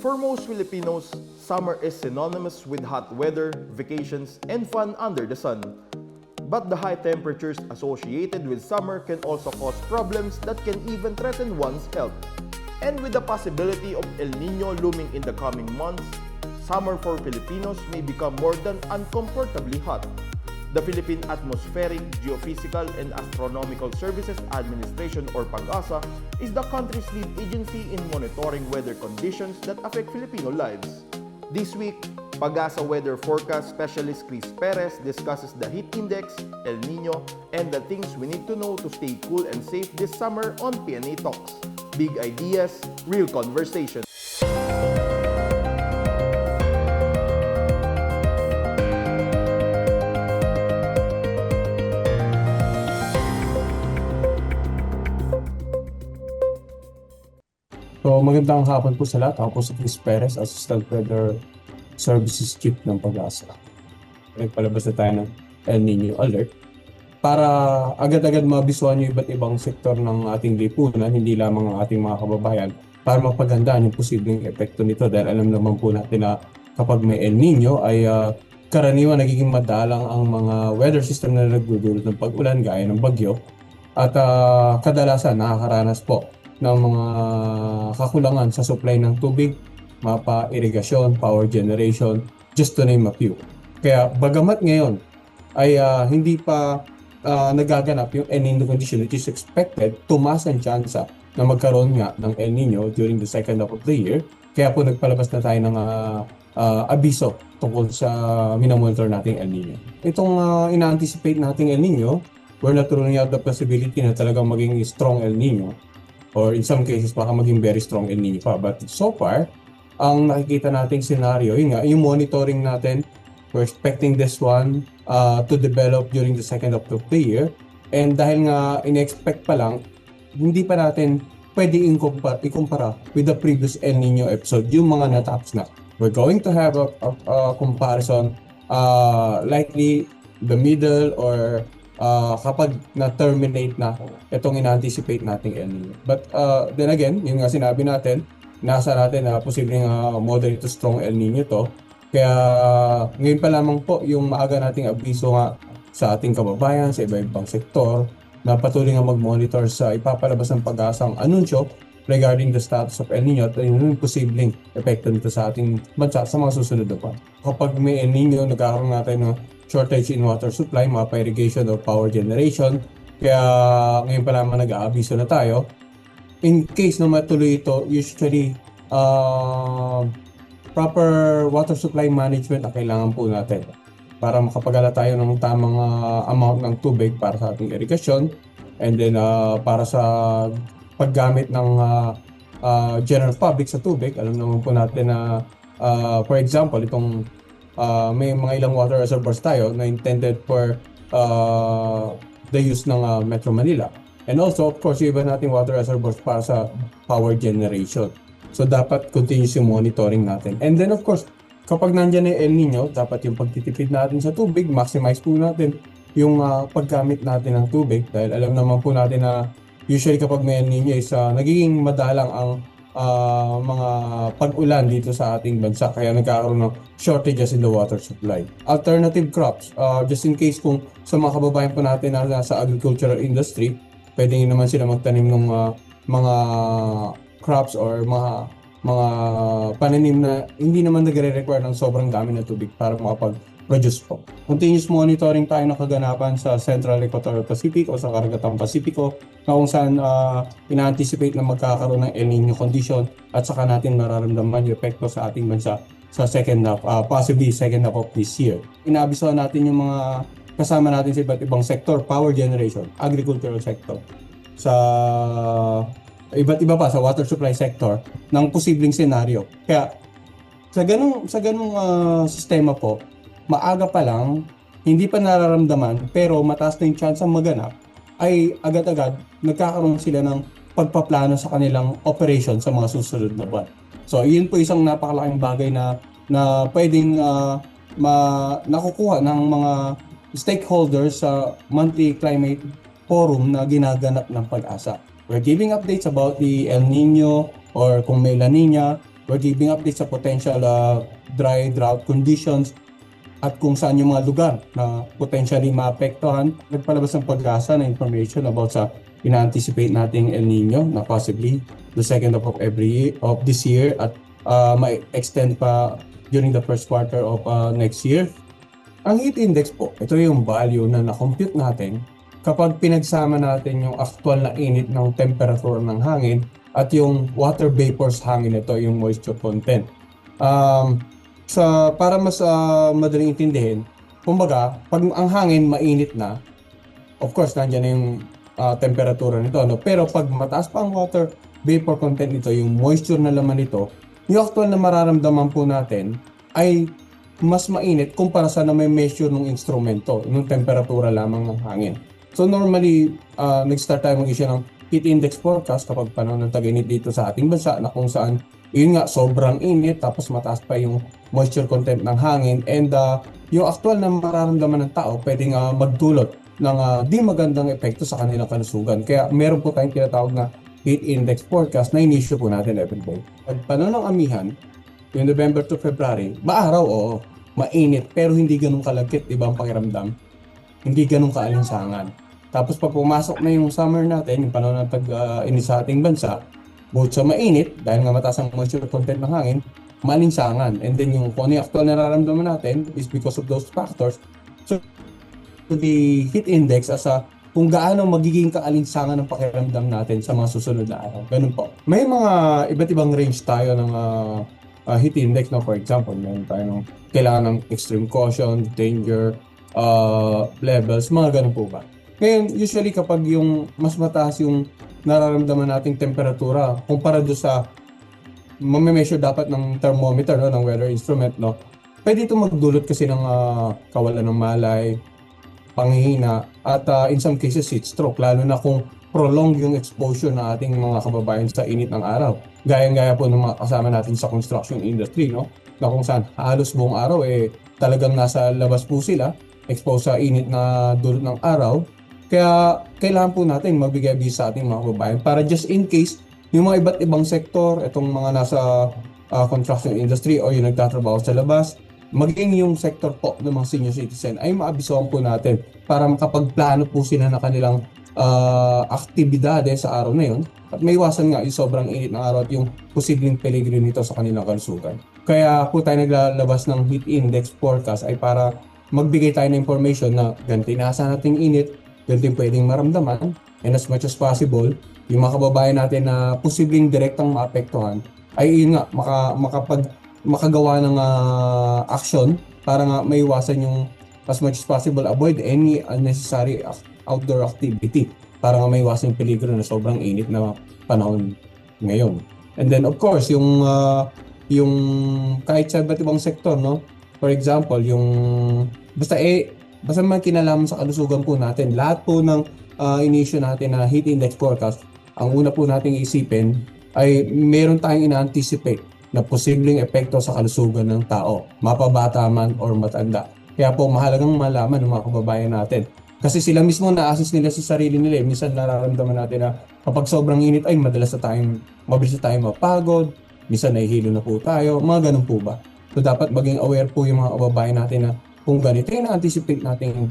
For most Filipinos, summer is synonymous with hot weather, vacations, and fun under the sun. But the high temperatures associated with summer can also cause problems that can even threaten one's health. And with the possibility of El Nino looming in the coming months, summer for Filipinos may become more than uncomfortably hot. The Philippine Atmospheric, Geophysical, and Astronomical Services Administration or PAGASA is the country's lead agency in monitoring weather conditions that affect Filipino lives. This week, PAGASA weather forecast specialist Chris Perez discusses the heat index, El Nino, and the things we need to know to stay cool and safe this summer on PNA Talks. Big ideas, real conversation. So magandang hapon po sa lahat. Ako po si Chris Perez, Assistant Weather Services Chief ng PAGASA. Nagpalabas na tayo ng El Nino Alert para agad-agad mabisuan yung iba't ibang sektor ng ating lipunan, hindi lamang ang ating mga kababayan, para mapaghandaan yung posibleng epekto nito dahil alam naman po natin na kapag may El Nino ay karaniwan nagiging madalang ang mga weather system na nagdudulot ng pag-ulan gaya ng bagyo at kadalasan nakakaranas po ng mga kakulangan sa supply ng tubig, mapa, irigasyon, power generation, just to name a few. Kaya bagamat ngayon ay hindi pa nagaganap yung El Nino condition, which is expected, tumaas ang tsansa na magkaroon nga ng El Nino during the second half of the year. Kaya po nagpalabas na tayo ng abiso tungkol sa minamonitor nating El Nino. Itong ina-anticipate nating El Nino, we're not ruling out the possibility na talagang maging strong El Nino, or in some cases baka maging very strong El Nino pa. But so far, ang nakikita nating scenario, yun nga, yung monitoring natin, we're expecting this one to develop during the second half of the year. And dahil nga in-expect pa lang, hindi pa natin pwede ikumpara with the previous El Nino episode, yung mga natapos na. We're going to have a comparison, likely the middle or kapag na-terminate na itong in-anticipate nating El Nino. But then again, yung nga sinabi natin, nasa natin na posibleng moderate to strong El Nino to. Kaya ngayon pa lamang po yung maaga nating abiso nga sa ating kababayan, sa iba-ibang sektor, na patuloy nga mag-monitor sa ipapalabas ng PAGASA ang anunsyo regarding the status of El Nino at yung posibleng epekto nito sa ating bansa sa mga susunod na buwan. Kapag may El Nino, nagkakaroon natin ng shortage in water supply, mapa irrigation or power generation. Kaya ngayon pa naman nag-aabiso na tayo. In case na matuloy ito, usually proper water supply management ang kailangan po natin para makapagala tayo ng tamang amount ng tubig para sa ating irrigation, and then para sa paggamit ng general public sa tubig. Alam naman po natin na for example, itong may mga ilang water reservoirs tayo na intended for the use ng Metro Manila. And also, of course, yung iba nating water reservoirs para sa power generation. So, dapat continuous yung monitoring natin. And then, of course, kapag nandyan na El Nino, dapat yung pagtitipid natin sa tubig, maximize po natin yung paggamit natin ng tubig. Dahil alam naman po natin na usually kapag may El Nino is nagiging madalang ang mga pag-ulan dito sa ating bansa, kaya nagkakaroon ng shortages in the water supply. Alternative crops, just in case kung sa mga kababayan po natin na nasa agricultural industry, pwede naman sila magtanim ng mga crops or mga pananim na hindi naman nagre-require ng sobrang dami ng tubig para makapag-produce po. Continuous monitoring tayo ng kaganapan sa Central Equatorial Pacific o sa Karagatang Pasipiko, na kung saan ina-anticipate na magkakaroon ng El Nino condition at saka natin mararamdaman yung epekto sa ating bansa sa second half, possibly second half of this year. Inaabisahan natin yung mga kasama natin sa iba't ibang sector, power generation, agricultural sector, sa iba't iba pa sa water supply sector ng posibleng senaryo. Kaya sa ganung sistema po, maaga pa lang, hindi pa nararamdaman pero mataas na yung chance ang maganap, ay agad-agad nagkakaroon sila ng pagpaplano sa kanilang operation sa mga susunod na buwan. So, yun po isang napakalaking bagay na pwedeng nakukuha ng mga stakeholders sa monthly climate forum na ginaganap ng PAGASA. We're giving updates about the El Nino or kung may La Nina. We're giving updates sa potential dry drought conditions at kung saan yung mga lugar na potentially maapektuhan. Nagpalabas ng Pag-asa na information about sa ina-anticipate nating El Nino na possibly the second half of this year at may extend pa during the first quarter of next year. Ang heat index po, ito yung value na na-compute natin kapag pinagsama natin yung actual na init ng temperature ng hangin at yung water vapors hangin nito, yung moisture content. Para mas madaling intindihin, kumbaga, pag ang hangin mainit na, of course, nandiyan na yung temperatura nito. No? Pero pag mataas pa ang water vapor content nito, yung moisture na laman nito, yung actual na mararamdaman po natin ay mas mainit kumpara sa na may measure ng instrumento, yung temperatura lamang ng hangin. So normally, nag-start tayo mag-issue ng heat index forecast kapag panahon ng tag-init dito sa ating bansa na kung saan yun nga sobrang init tapos mataas pa yung moisture content ng hangin and yung actual na mararamdaman ng tao pwedeng magdulot ng di magandang epekto sa kanilang kalusugan. Kaya meron po tayong tinatawag na heat index forecast na in-issue po natin every day. Pag panahon ng amihan, yung November to February, maaraw oo, mainit pero hindi ganun kalagkit, ibang pakiramdam. Hindi ganun kaalinsangan. Tapos pag pumasok na yung summer natin, yung panahon ng tag-init sa ating bansa, bukod sa mainit, dahil nga mataas ang moisture content ng hangin, malinsangan. And then yung kung ano yung actual nararamdaman natin is because of those factors. So, the heat index as kung gaano magiging kaalinsangan ng pakiramdam natin sa mga susunod na araw. Ganun po. May mga iba't ibang range tayo ng heat index. No? For example, meron tayo ng kailangan ng extreme caution, danger, levels, mga ganun po ba. Ngayon, usually kapag yung mas mataas yung nararamdaman nating temperatura kumpara do sa mame-measure dapat ng thermometer, no, ng weather instrument, no, pwede ito magdulot kasi ng kawalan ng malay, panghihina, at in some cases heat stroke, lalo na kung prolong yung exposure ng ating mga kababayan sa init ng araw. Gaya-gaya po ng mga kasama natin sa construction industry, no, na kung saan halos buong araw talagang nasa labas po sila, exposed sa init na dulot ng araw. Kaya kailangan po natin magbigay bisa sa ating mga kababayan para just in case yung mga iba't ibang sektor, itong mga nasa construction industry o yung nagtatrabaho sa labas, maging yung sektor po ng mga senior citizen ay maabisohan po natin para makapagplano po sila na kanilang aktibidades sa araw na yun at may iwasan nga yung sobrang init ng araw at yung posibleng peligro nito sa kanilang kalusugan. Kaya po tayo naglalabas ng heat index forecast ay para magbigay tayo ng information na ganito inaasahan nating init, ganito yung pwedeng maramdaman, and as much as possible, yung mga kababayan natin na posibleng direktang maapektuhan ay yun nga, makagawa ng action para nga maiwasan yung as much as possible, avoid any unnecessary outdoor activity para nga maiwasan yung peligro na sobrang init na panahon ngayon. And then of course, yung kahit sa iba't ibang sektor, no? For example, yung basta man kinalaman sa kalusugan po natin, lahat po ng in-issue natin na heat index forecast, ang una po nating isipin ay meron tayong ina-anticipate na posibleng epekto sa kalusugan ng tao, mapabata man or matanda. Kaya po mahalagang malaman ng mga kababayan natin. Kasi sila mismo na-assess nila sa sarili nila. Minsan nararamdaman natin na kapag sobrang init ay mabilis na tayong mapagod, minsan nahihilo na po tayo, mga ganun po ba. So dapat maging aware po yung mga kababayan natin na kung ganito yung na-anticipate natin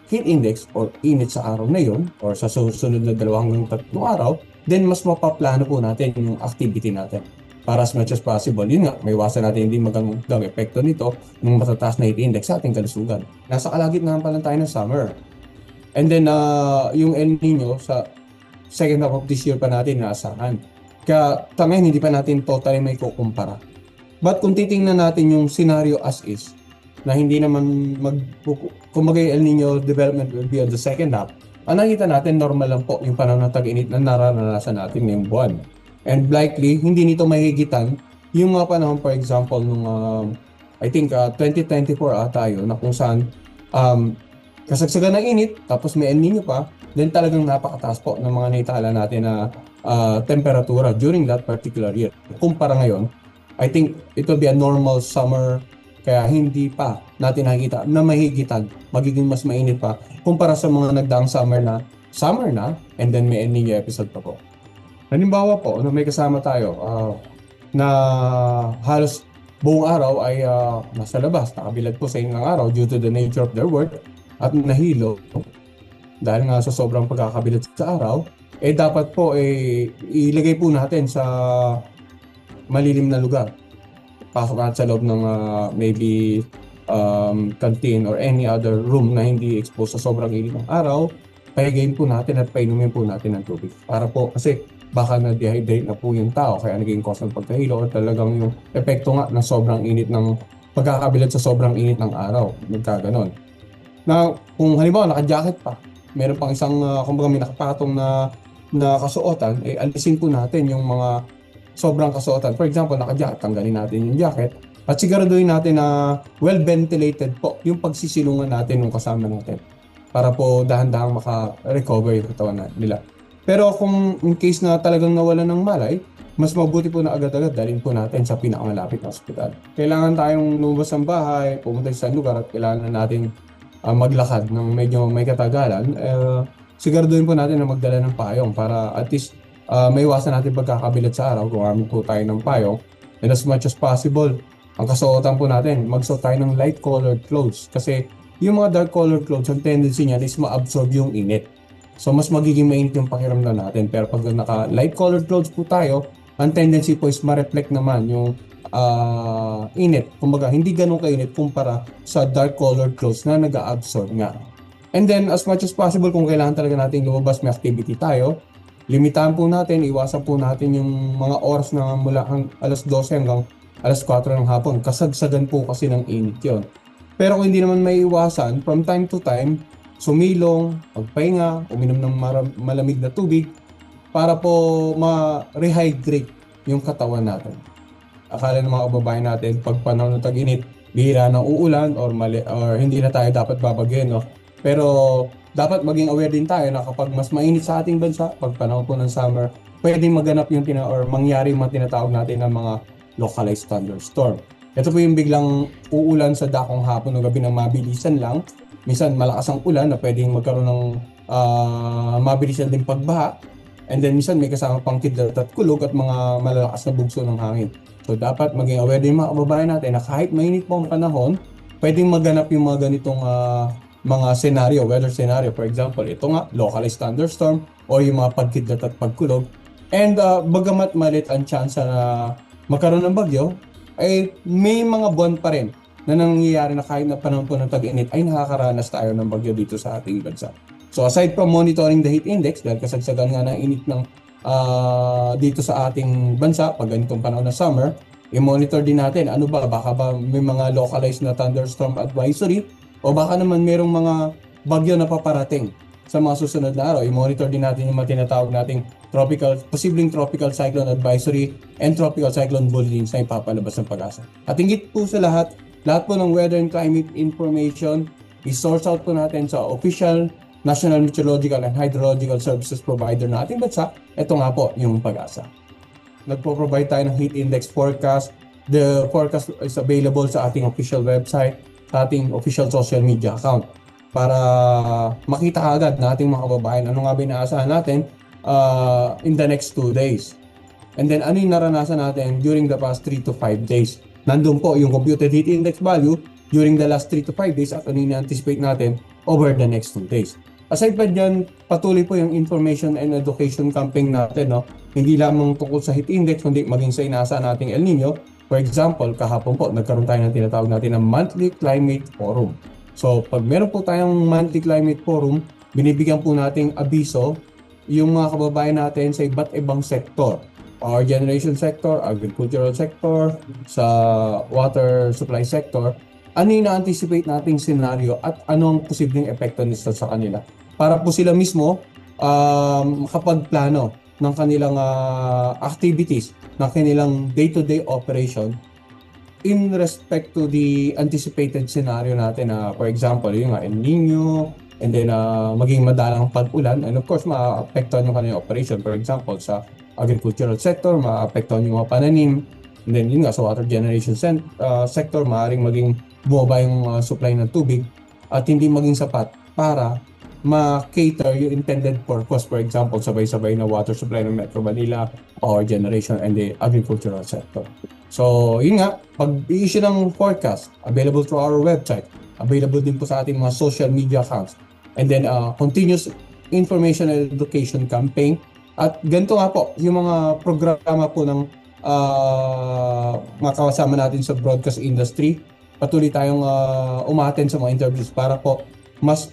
heat index or init sa araw na yun or sa susunod na 2 hanggang 3 araw, then mas mapaplano po natin yung activity natin. Para as much as possible, yun nga, may iwasan natin hindi magandang epekto nito ng matataas na heat index sa ating kalusugan. Nasa kalagitnaan pa lang tayo ng summer. And then, yung El Nino sa second half of this year pa natin naasahan. Kaya ngayon, hindi pa natin totally may kukumpara. But kung titingnan natin yung scenario as is, na hindi naman kumbaga El Nino development will be on the second half, ang nakita natin normal lang po yung panahon ng tag-init na nararanasan natin ngayong buwan. And likely, hindi nito mahigitan yung mga panahon, for example, nung I think 2024 ata yun, na kung saan kasagsagan ng init, tapos may El Nino pa, then talagang napakataas po ng mga naitala natin na temperatura during that particular year. Kumpara ngayon, I think it will be a normal summer, kaya hindi pa natin nakikita na mahigitan, magiging mas mainit pa kumpara sa mga nagdaang summer na, and then may El Nino episode pa po. Halimbawa po, may kasama tayo, na halos buong araw ay nasa labas, nakabilad po sa inyo ng araw due to the nature of their work at nahilo dahil nga sa sobrang pagkakabilad sa araw, dapat po ilagay po natin sa malilim na lugar. Pasok natin sa loob ng maybe canteen or any other room na hindi exposed sa sobrang init ng araw. Pahigayin po natin at painumin po natin ng tubig. Para po, kasi baka na-dehydrate na po yung tao kaya naging cause ng pagkahilo o talagang yung epekto nga ng sobrang init ng pagkakabilad sa sobrang init ng araw. Magkaganon. Na kung halimbawa naka-jacket pa, meron pang isang kumbaga may nakapatong na kasuotan, alisin po natin yung mga sobrang kasuotan. For example, naka-jacket, tanggalin natin yung jacket at siguraduhin natin na well-ventilated po yung pagsisilungan natin ng kasama natin para po dahan-dahang maka-recover yung katawan nila. Pero kung in case na talagang nawalan ng malay, mas mabuti po na agad-agad dalhin po natin sa pinakamalapit na ospital. Kailangan tayong lumabas ng bahay, pumunta sa lugar at kailangan natin maglakad ng medyo may katagalan. Siguraduhin po natin na magdala ng payong para at least maiwasan natin pagkakabilad sa araw. Gumamit po tayo ng payong. And as much as possible, ang kasuotan po natin, magsuot tayo ng light-colored clothes. Kasi yung mga dark-colored clothes, ang tendency niya is ma-absorb yung init. So mas magiging mainit yung pakiramdam natin. Pero pag naka-light-colored clothes po tayo, ang tendency po is ma-reflect naman yung init. Kumbaga, hindi ganun kainit kumpara sa dark-colored clothes na nag-absorb nga. And then, as much as possible, kung kailangan talaga natin lumabas, may activity tayo, limitahan po natin, iwasan po natin yung mga oras na mula alas 12 hanggang alas 4 ng hapon. Kasagsagan po kasi ng init yon. Pero kung hindi naman may iwasan, from time to time, sumilong, magpahinga, uminom ng malamig na tubig para po ma-rehydrate yung katawan natin. Akala ng mga kababayan natin, pag panahon ng tag-init, bihira na uulan or hindi na tayo dapat babagyan, no? Pero dapat maging aware din tayo na kapag mas mainit sa ating bansa, pag panahon po ng summer, pwedeng maganap yung mangyari yung mga tinatawag natin ng mga localized thunderstorm. Ito po yung biglang uulan sa dakong hapon o gabi ng mabilisan lang. Minsan malakas ang ulan na pwedeng magkaroon ng mabilisan din pagbaha. And then minsan may kasama pang kidlat at kulog at mga malalakas na bugso ng hangin. So dapat maging aware din mga kababayan natin na kahit mainit po ang panahon, pwedeng maganap yung mga ganitong mga scenario, weather scenario. For example, ito nga, localized thunderstorm o yung mga pagkidlat at pagkulog. And bagamat malit ang chance na magkaroon ng bagyo, ay may mga buwan pa rin na nangyayari na kahit na panahon po ng tag-init ay nakakaranas tayo ng bagyo dito sa ating bansa. So aside from monitoring the heat index, dahil kasagsagan nga ng init ng dito sa ating bansa pag ganitong panahon ng summer, i-monitor din natin ano ba, baka ba may mga localized na thunderstorm advisory o baka naman merong mga bagyo na paparating sa mga susunod na araw. I-monitor din natin yung mga tinatawag nating posibleng tropical cyclone advisory and tropical cyclone bulletins na ipapalabas ng Pag-asa. At higit po sa lahat po ng weather and climate information, i-source out po natin sa official National Meteorological and Hydrological Services provider na ating bansa. Ito nga po yung Pag-asa. Nagpo-provide tayo ng heat index forecast. The forecast is available sa ating official website, sa ating official social media account para makita agad na ating mga kababayan ano nga ba inaasahan natin in the next 2 days. And then ano yung naranasan natin during the past 3 to 5 days. Nandun po yung computed heat index value during the last 3 to 5 days at ano yung anticipate natin over the next 2 days. Aside pa dyan, patuloy po yung information and education campaign natin, no? Hindi lamang tungkol sa heat index, kundi maging sa inaasahan nating El Nino. For example, kahapon po, nagkaroon tayo ng tinatawag natin na Monthly Climate Forum. So, pag meron po tayong Monthly Climate Forum, binibigyan po nating abiso yung mga kababayan natin sa iba't ibang sektor. Power generation sector, agricultural sector, sa water supply sector. Ano yung na-anticipate nating scenario at anong posibleng epekto nito sa kanila. Para po sila mismo makapagplano ng kanilang activities, ng kanilang day-to-day operation in respect to the anticipated scenario natin na for example, yung El Nino, and then maging madalang pag-ulan, and of course, ma-apektuhan yung kanilang operation. For example, sa agricultural sector, ma-apektuhan yung mga pananim, and then yun nga, sa water generation sector, maaaring maging bumaba yung supply ng tubig at hindi maging sapat para ma-cater yung intended purpose. For example, sabay-sabay na water supply ng Metro Manila, power generation, and the agricultural sector. So, yun nga, pag-i-issue ng forecast, available through our website, available din po sa ating mga social media accounts, and then continuous information and education campaign. At ganito nga po, yung mga programa po ng mga kasama natin sa broadcast industry, patuloy tayong umattend sa mga interviews para po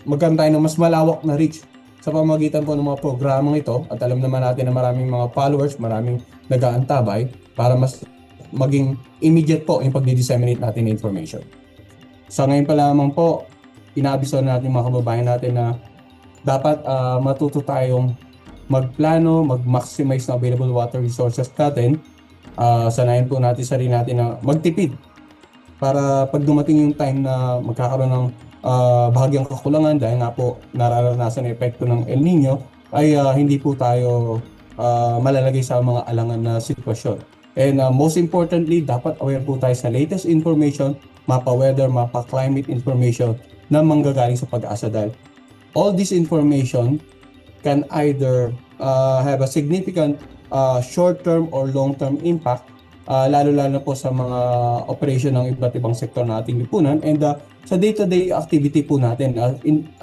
magkaroon tayo ng mas malawak na reach sa pamamagitan po ng mga programang ito. At alam naman natin na maraming mga followers, maraming nag-aantabay para mas maging immediate po yung pag-disseminate natin ng information. Sa ngayon pa lamang po, inaabiso natin mga kababayan natin na dapat matuto tayong magplano, mag-maximize na available water resources natin. Sanayin po natin sarili natin na magtipid para pag dumating yung time na magkakaroon ng bahagyang kakulangan dahil nga po nararanasan ang epekto ng El Nino, ay hindi po tayo malalagay sa mga alangan na sitwasyon. And most importantly, dapat aware po tayo sa latest information, mapa weather, mapa climate information na manggagaling sa Pag-asa dahil all this information can either have a significant short-term or long-term impact, lalo-lalo po sa mga operation ng iba't ibang sektor na ating lipunan and sa day-to-day activity po natin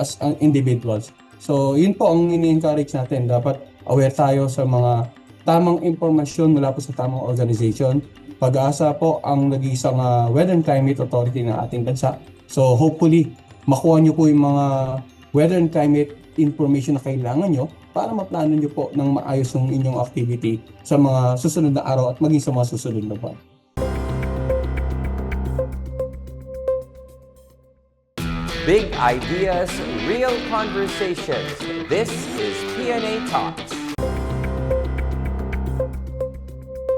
as individuals. So, yun po ang ini-encourage natin. Dapat aware tayo sa mga tamang impormasyon mula po sa tamang organization. Pag-asa po ang nag-iisang Weather and Climate Authority ng ating bansa. So, hopefully, makuha nyo po yung mga weather and climate information na kailangan nyo para maplano nyo po ng maayos yung inyong activity sa mga susunod na araw at maging sa mga susunod na buwan. Big ideas, real conversations. This is PNA Talks.